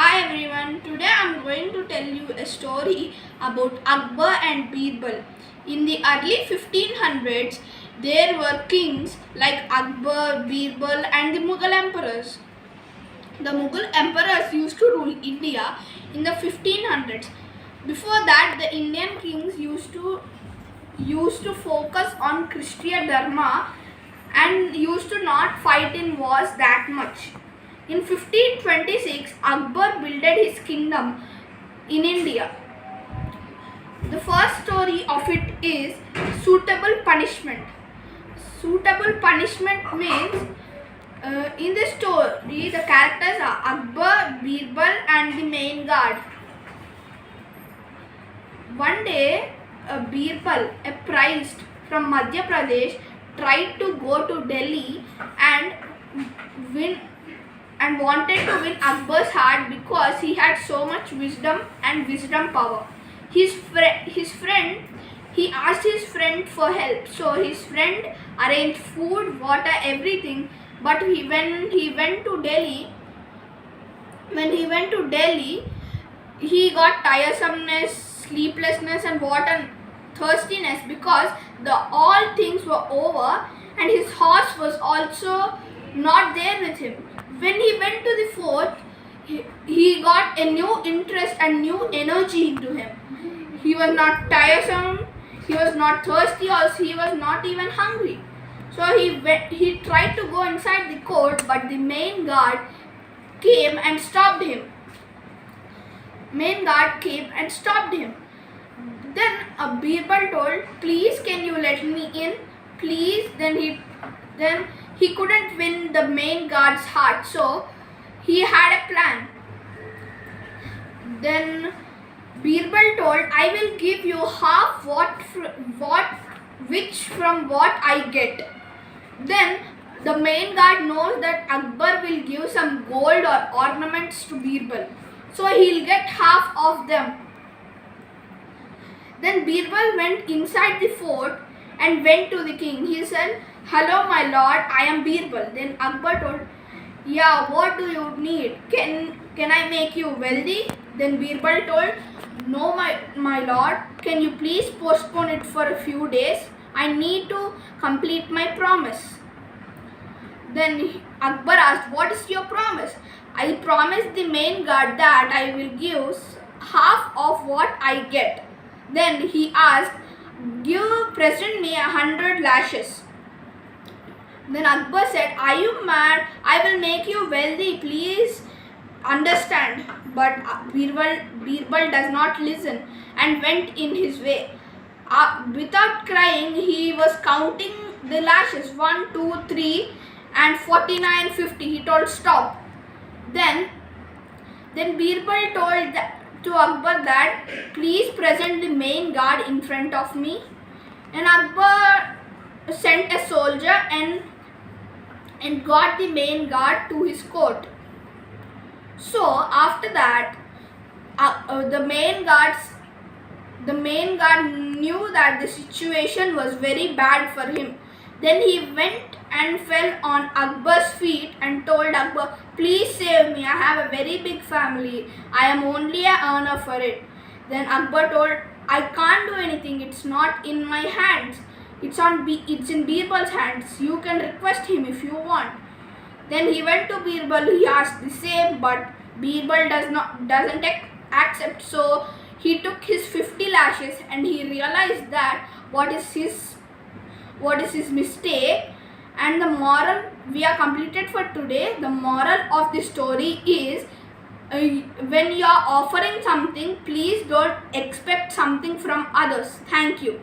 Hi everyone, today I am going to tell you a story about Akbar and Birbal. In the early 1500s, there were kings like Akbar, Birbal and the Mughal emperors. The Mughal emperors used to rule India in the 1500s. Before that, the Indian kings used to focus on Kshatriya Dharma and used to not fight in wars that much. In 1526, Akbar built his kingdom in India. The first story of it is suitable punishment. Suitable punishment means in the story the characters are Akbar, Birbal and the main guard. One day, Birbal, a priest from Madhya Pradesh, tried to go to Delhi and wanted to win Akbar's heart because he had so much wisdom and wisdom power. He asked his friend for help. So his friend arranged food, water, everything. But when he went to Delhi, he got tiresomeness, sleeplessness, and water thirstiness because all things were over, and his horse was also not there with him. When he went to the fort, he got a new interest and new energy into him. He was not tiresome, he was not thirsty, or he was not even hungry. So he tried to go inside the court, but the main guard came and stopped him. Then Birbal told, "Please, can you let me in? Please." Then he couldn't win the main guard's heart, so he had a plan. Then Birbal told, "I will give you half from what I get." Then the main guard knows that Akbar will give some gold or ornaments to Birbal, so he'll get half of them. Then Birbal went inside the fort and went to the king. He said, "Hello, my lord, I am Birbal." Then Akbar told, "Yeah, what do you need? Can I make you wealthy?" Then Birbal told, "No, my lord, can you please postpone it for a few days? I need to complete my promise." Then Akbar asked, "What is your promise?" "I promised the main guard that I will give half of what I get." Then he asked, "Present me 100 lashes." Then Akbar said, "Are you mad? I will make you wealthy. Please understand." But Birbal does not listen and went in his way. Without crying, he was counting the lashes 1, 2, 3 and 49, 50. He told, "Stop." Then Birbal told to Akbar that, "Please present the main guard in front of me." And Akbar sent a soldier and got the main guard to his court. So after that, the main guard knew that the situation was very bad for him. Then he went and fell on Akbar's feet and told Akbar, "Please save me. I have a very big family. I am only an earner for it." Then Akbar told, "I can't do anything. It's not in my hands. It's in Birbal's hands. You can request him if you want." Then he went to Birbal. He asked the same, but Birbal doesn't accept. So he took his 50 lashes and he realized that what is his mistake. And the moral, we are completed for today. The moral of the story is, when you are offering something, please don't expect something from others. Thank you.